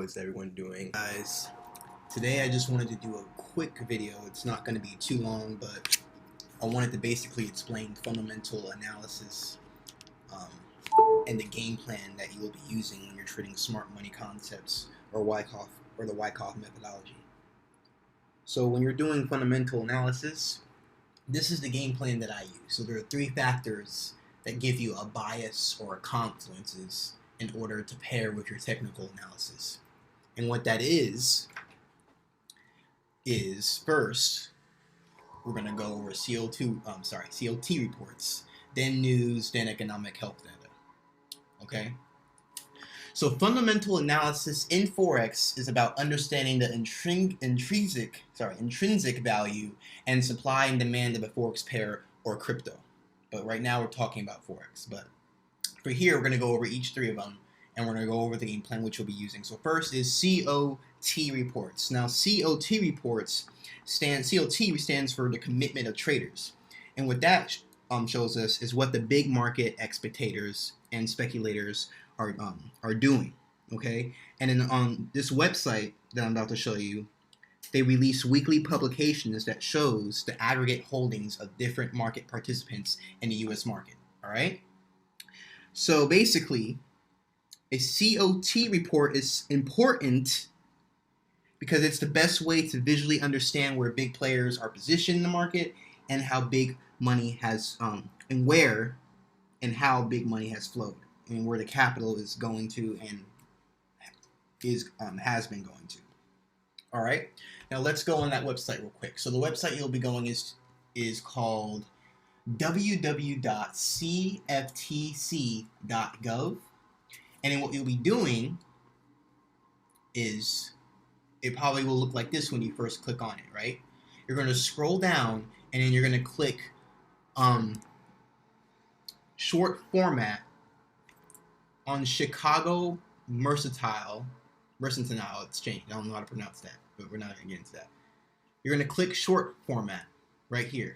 is everyone doing? Guys, today I just wanted to do a quick video. It's not going to be too long, but I wanted to basically explain fundamental analysis and the game plan that you will be using when you're trading smart money concepts or Wyckoff or the Wyckoff methodology. So when you're doing fundamental analysis, this is the game plan that I use. So there are three factors that give you a bias or a confluences in order to pair with your technical analysis. And what that is first, we're going to go over COT reports, then news, then economic health data. Okay? So fundamental analysis in Forex is about understanding the intrinsic value and supply and demand of a Forex pair or crypto. But right now we're talking about Forex. But for here, we're going to go over each three of them, and we're going to go over the game plan which we'll be using. So first is COT reports. Now COT reports COT stands for the commitment of traders, and what that shows us is what the big market spectators and speculators are doing. Okay, and then on this website that I'm about to show you, they release weekly publications that shows the aggregate holdings of different market participants in the U.S. market. All right. So basically, a COT report is important because it's the best way to visually understand where big players are positioned in the market and how big money has and where and how big money has flowed and where the capital is going to and has been going to. All right. Now let's go on that website real quick. So the website you'll be going is called www.cftc.gov, and then what you'll be doing is it probably will look like this when you first click on it, right? You're going to scroll down and then you're going to click short format on Chicago Mercantile Exchange. I don't know how to pronounce that, but we're not going to get into that. You're going to click short format right here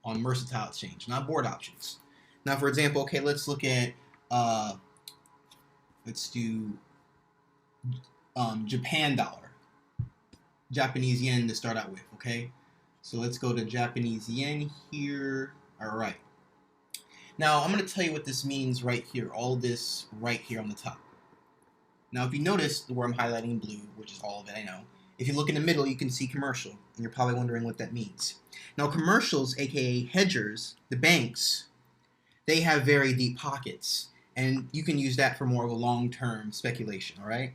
on Mercantile Exchange, not board options. Now, for example, okay, let's look at let's do Japan dollar, Japanese yen to start out with. Okay, so let's go to Japanese yen here. All right. Now I'm going to tell you what this means right here. All this right here on the top. Now, if you notice where I'm highlighting blue, which is all of it, I know. If you look in the middle, you can see commercial, and you're probably wondering what that means. Now, commercials, aka hedgers, the banks, they have very deep pockets, and you can use that for more of a long-term speculation, all right?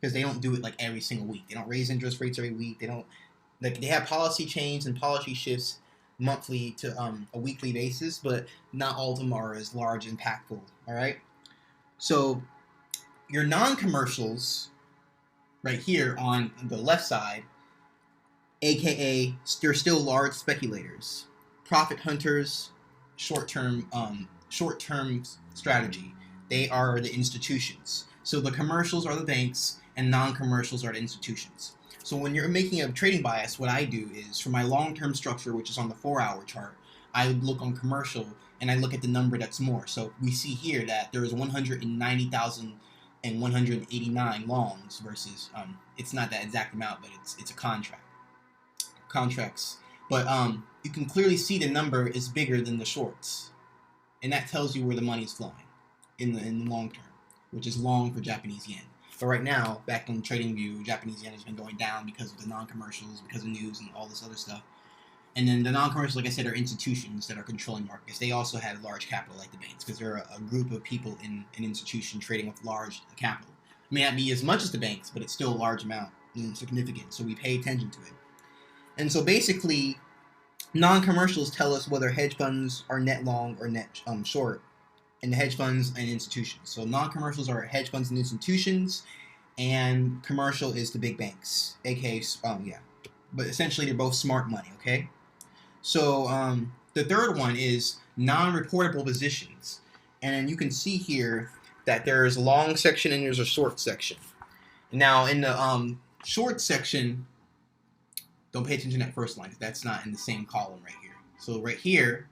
Because they don't do it like every single week. They don't raise interest rates every week. They don't they have policy change and policy shifts monthly to a weekly basis, but not all of them are as large and impactful, all right? So your non-commercials right here on the left side, aka they're still large speculators, profit hunters, short-term strategy. They are the institutions. So the commercials are the banks and non-commercials are the institutions. So when you're making a trading bias, what I do is for my long-term structure, which is on the 4-hour chart, I look on commercial and I look at the number that's more. So we see here that there is 190,189 longs versus it's not that exact amount, but it's a contracts. But you can clearly see the number is bigger than the shorts, and that tells you where the money is flowing in the long term, which is long for Japanese yen. But right now, back on TradingView, Japanese yen has been going down because of the non-commercials, because of news and all this other stuff. And then the non-commercials, like I said, are institutions that are controlling markets. They also have large capital like the banks because they're a group of people in an institution trading with large capital. It may not be as much as the banks, but it's still a large amount and significant, so we pay attention to it. And so basically, non-commercials tell us whether hedge funds are net long or net short, and the hedge funds and institutions. So non-commercials are hedge funds and institutions, and commercial is the big banks, aka but essentially they're both smart money. Okay, so the third one is non-reportable positions, and then you can see here that there's a long section and there's a short section. Now in the short section, don't pay attention to that first line. That's not in the same column right here. So right here,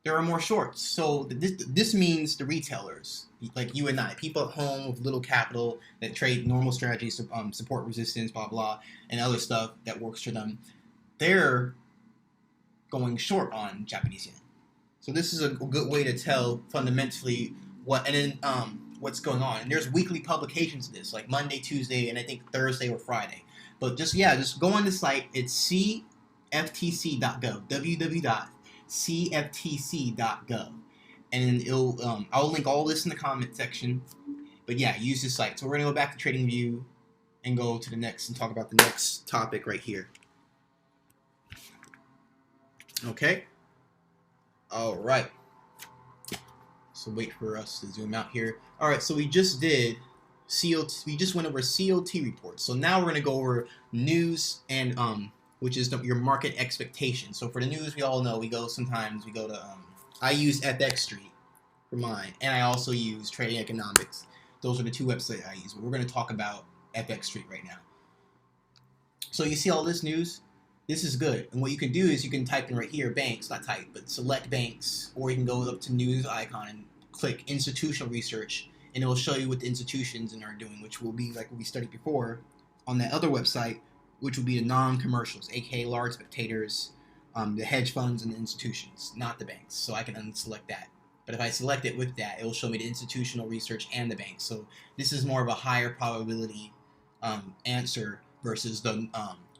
there are more shorts. So this means the retailers, like you and I, people at home with little capital that trade normal strategies, support resistance, blah blah, and other stuff that works for them. They're going short on Japanese yen. So this is a good way to tell fundamentally what's going on. And there's weekly publications of this, like Monday, Tuesday, and I think Thursday or Friday. But just go on the site. It's cftc.gov, www.cftc.gov, and I'll link all this in the comment section. But yeah, use this site. So we're gonna go back to TradingView and go to the next and talk about the next topic right here. Okay. All right. So wait for us to zoom out here. All right. So we just did COT. We just went over COT reports. So now we're gonna go over news and which is your market expectation. So for the news, we all know we go to I use FX Street for mine, and I also use Trading Economics. Those are the two websites I use. But we're gonna talk about FX Street right now. So you see all this news. This is good, and what you can do is you can type in right here, banks, not type, but select banks, or you can go up to news icon and click institutional research, and it will show you what the institutions are doing, which will be like what we studied before on that other website, which will be the non-commercials, aka large spectators, the hedge funds and the institutions, not the banks. So I can unselect that. But if I select it with that, it will show me the institutional research and the banks. So this is more of a higher probability answer versus the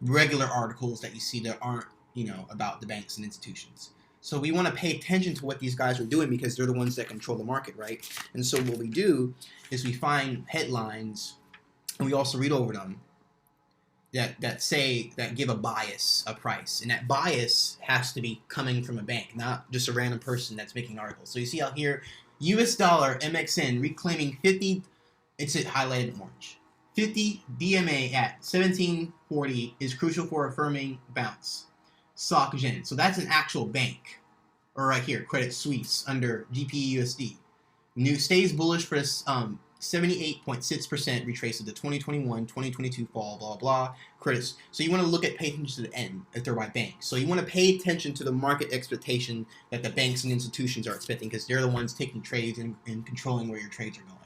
regular articles that you see that aren't, about the banks and institutions. So we want to pay attention to what these guys are doing because they're the ones that control the market, right? And so what we do is we find headlines and we also read over them that give a bias, a price. And that bias has to be coming from a bank, not just a random person that's making articles. So you see out here, US dollar MXN reclaiming 50, it's highlighted in orange. 50 DMA at 1740 is crucial for affirming bounce. SocGen. So that's an actual bank. Or right here, Credit Suisse under GPUSD. New stays bullish for this 78.6% retrace of the 2021-2022 fall, blah, blah, credits. So you want to pay attention to the end if they're by banks. So you want to pay attention to the market expectation that the banks and institutions are expecting because they're the ones taking trades and controlling where your trades are going.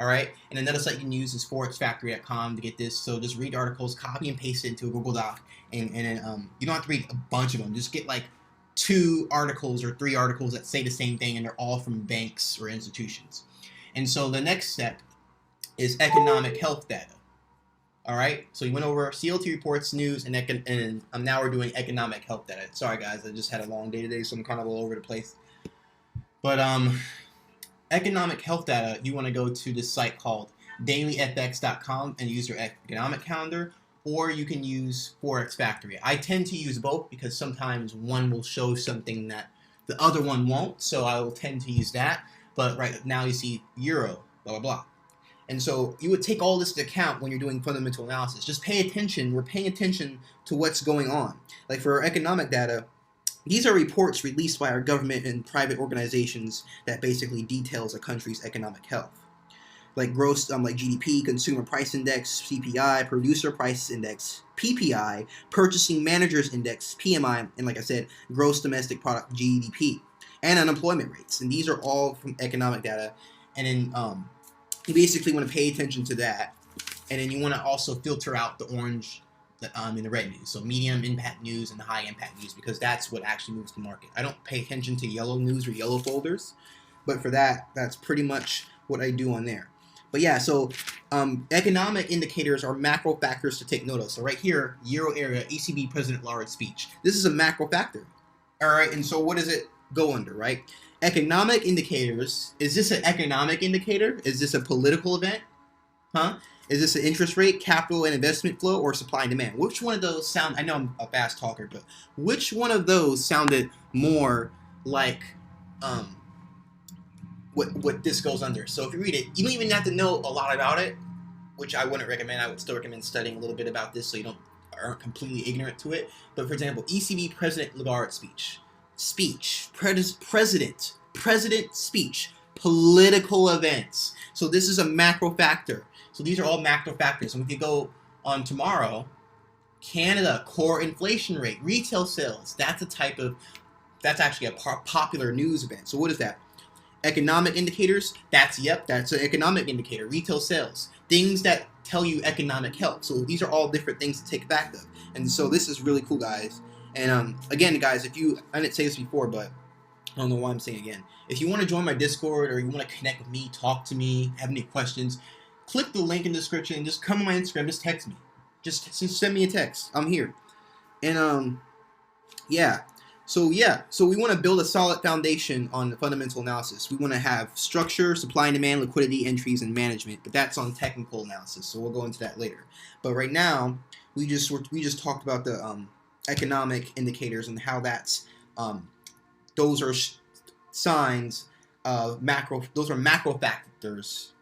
All right, and another site you can use is forexfactory.com to get this. So just read articles, copy and paste it into a Google Doc, and you don't have to read a bunch of them. Just get like 2 articles or 3 articles that say the same thing, and they're all from banks or institutions. And so the next step is economic health data. All right, so you went over CLT reports, news, and now we're doing economic health data. Sorry guys, I just had a long day today, so I'm kind of all over the place. But economic health data, you want to go to this site called dailyfx.com and use your economic calendar, or you can use Forex Factory. I tend to use both because sometimes one will show something that the other one won't, so I will tend to use that. But right now you see euro, blah, blah, blah. And so you would take all this into account when you're doing fundamental analysis. Just pay attention. We're paying attention to what's going on. Like for our economic data, these are reports released by our government and private organizations that basically details a country's economic health. Like gross, like GDP, Consumer Price Index, CPI, Producer Price Index, PPI, Purchasing Managers Index, PMI, and like I said, Gross Domestic Product, GDP, and unemployment rates. And these are all from economic data. And then you basically want to pay attention to that. And then you want to also filter out the orange in the red news. So medium impact news and the high impact news, because that's what actually moves the market. I don't pay attention to yellow news or yellow folders, but for that, that's pretty much what I do on there. But yeah, so economic indicators are macro factors to take note of. So right here, Euro area, ECB President Lagarde's speech. This is a macro factor. All right, and so what does it go under, right? Economic indicators. Is this an economic indicator? Is this a political event? Huh? Is this an interest rate, capital and investment flow, or supply and demand? Which one of those sound, I know I'm a fast talker, but which one of those sounded more like what this goes under? So if you read it, you don't even have to know a lot about it, which I wouldn't recommend. I would still recommend studying a little bit about this so you aren't completely ignorant to it. But for example, ECB President Lagarde's speech, president speech, political events. So this is a macro factor. So these are all macro factors. And we could go on tomorrow, Canada, core inflation rate, retail sales. That's a type of That's actually a popular news event. So what is that? Economic indicators, that's an economic indicator. Retail sales, things that tell you economic health. So these are all different things to take back of. And so this is really cool, guys. And again, guys, I didn't say this before, but I don't know why I'm saying it again. If you want to join my Discord or you want to connect with me, talk to me, have any questions, click the link in the description. Just come on my Instagram. Just text me. Just send me a text. I'm here. And yeah. So we want to build a solid foundation on the fundamental analysis. We want to have structure, supply and demand, liquidity, entries, and management. But that's on technical analysis. So we'll go into that later. But right now, we just talked about the economic indicators and how that's those are signs of macro. Those are macro factors.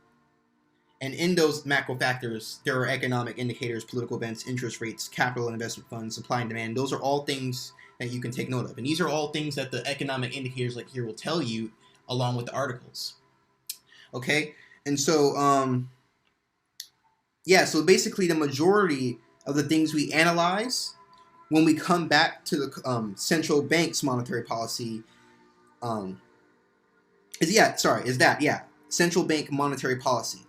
And in those macro factors, there are economic indicators, political events, interest rates, capital and investment funds, supply and demand. Those are all things that you can take note of. And these are all things that the economic indicators like here will tell you along with the articles. Okay? And so, yeah, so basically the majority of the things we analyze when we come back to the central bank's monetary policy central bank monetary policy.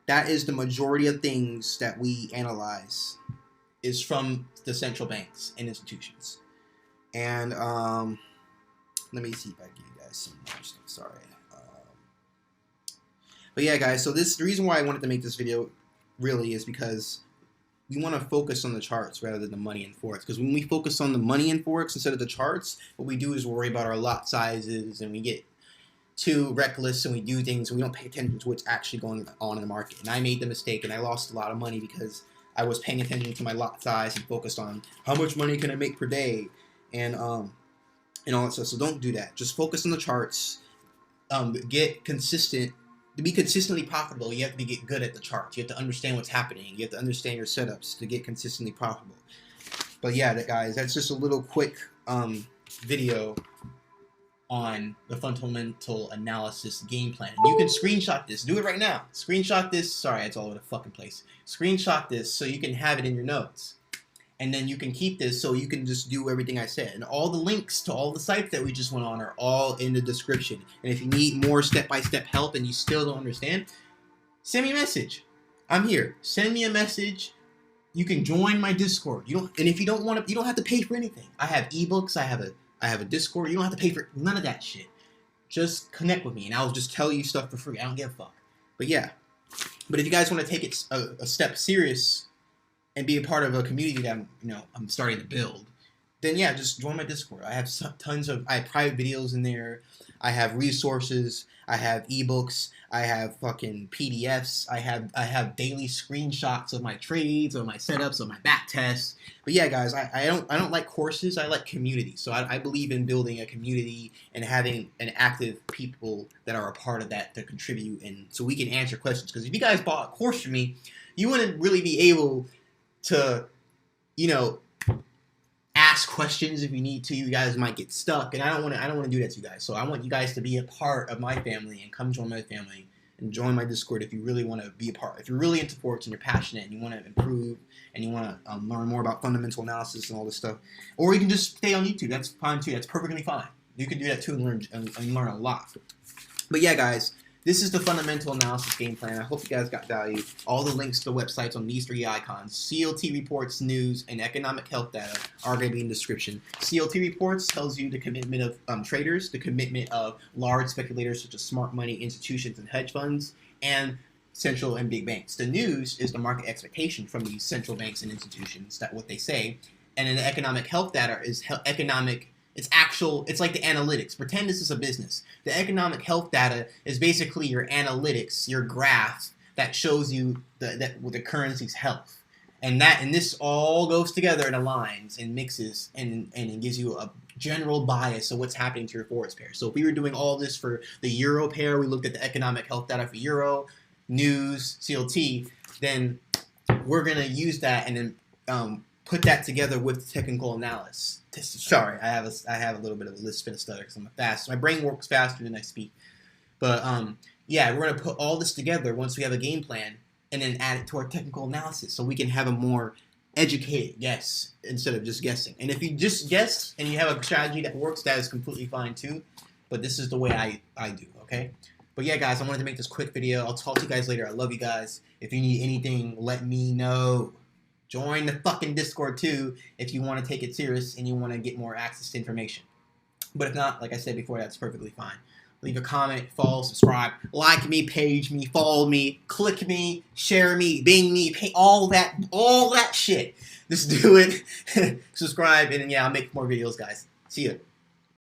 That is the majority of things that we analyze is from the central banks and institutions. And let me see if I give you guys some more stuff. Sorry. But yeah, guys, so the reason why I wanted to make this video really is because we want to focus on the charts rather than the money in Forex. Because when we focus on the money in Forex instead of the charts, what we do is worry about our lot sizes and we get too reckless and we do things and we don't pay attention to what's actually going on in the market. And I made the mistake and I lost a lot of money because I was paying attention to my lot size and focused on how much money can I make per day and all that stuff. So don't do that. Just focus on the charts. Get consistent. To be consistently profitable, you have to get good at the charts. You have to understand what's happening. You have to understand your setups to get consistently profitable. But yeah, guys, that's just a little quick video on the fundamental analysis game plan. And you can screenshot this. Do it right now. Screenshot this. Sorry, it's all over the fucking place. Screenshot this so you can have it in your notes. And then you can keep this so you can just do everything I said. And all the links to all the sites that we just went on are all in the description. And if you need more step-by-step help and you still don't understand, send me a message. I'm here. Send me a message. You can join my Discord. And if you don't want to, you don't have to pay for anything. I have ebooks. I have a Discord. You don't have to pay for none of that shit. Just connect with me and I'll just tell you stuff for free. I don't give a fuck. But yeah. But if you guys want to take it a step serious and be a part of a community that I'm starting to build, then yeah, just join my Discord. I have I have private videos in there. I have resources. I have ebooks. I have fucking PDFs. I have daily screenshots of my trades, of my setups, of my back tests. But yeah, guys, I don't like courses. I like community. So I believe in building a community and having an active people that are a part of that to contribute, and so we can answer questions. Because if you guys bought a course from me, you wouldn't really be able to, ask questions if you need to. You guys might get stuck, and I don't want to do that to you guys. So I want you guys to be a part of my family and come join my family and join my Discord if you really want to be a part. If you're really into Forex and you're passionate and you want to improve and you want to learn more about fundamental analysis and all this stuff, or you can just stay on YouTube. That's fine too. That's perfectly fine. You can do that too and learn a lot. But yeah, guys. This is the fundamental analysis game plan. I hope you guys got value. All the links to the websites on these three icons, CLT reports, news, and economic health data, are going to be in the description. CLT reports tells you the commitment of traders, the commitment of large speculators such as smart money institutions and hedge funds, and central and big banks. The news is the market expectation from these central banks and institutions, that what they say. And then the economic health data is it's like the analytics. Pretend this is a business. The economic health data is basically your analytics, your graph that shows you the currency's health. And this all goes together and aligns and mixes and it gives you a general bias of what's happening to your Forex pair. So if we were doing all this for the euro pair, we looked at the economic health data for euro, news, CLT, then we're going to use that and then put that together with technical analysis. Sorry, I have a little bit of a lisp and a stutter because I'm fast. My brain works faster than I speak. But yeah, we're gonna put all this together once we have a game plan, and then add it to our technical analysis, so we can have a more educated guess instead of just guessing. And if you just guess and you have a strategy that works, that is completely fine too. But this is the way I do, okay? But yeah, guys, I wanted to make this quick video. I'll talk to you guys later. I love you guys. If you need anything, let me know. Join the fucking Discord too if you want to take it serious and you want to get more access to information. But if not, like I said before, that's perfectly fine. Leave a comment, follow, subscribe, like me, page me, follow me, click me, share me, bing me, pay all that shit. Just do it. Subscribe, and yeah, I'll make more videos, guys. See ya.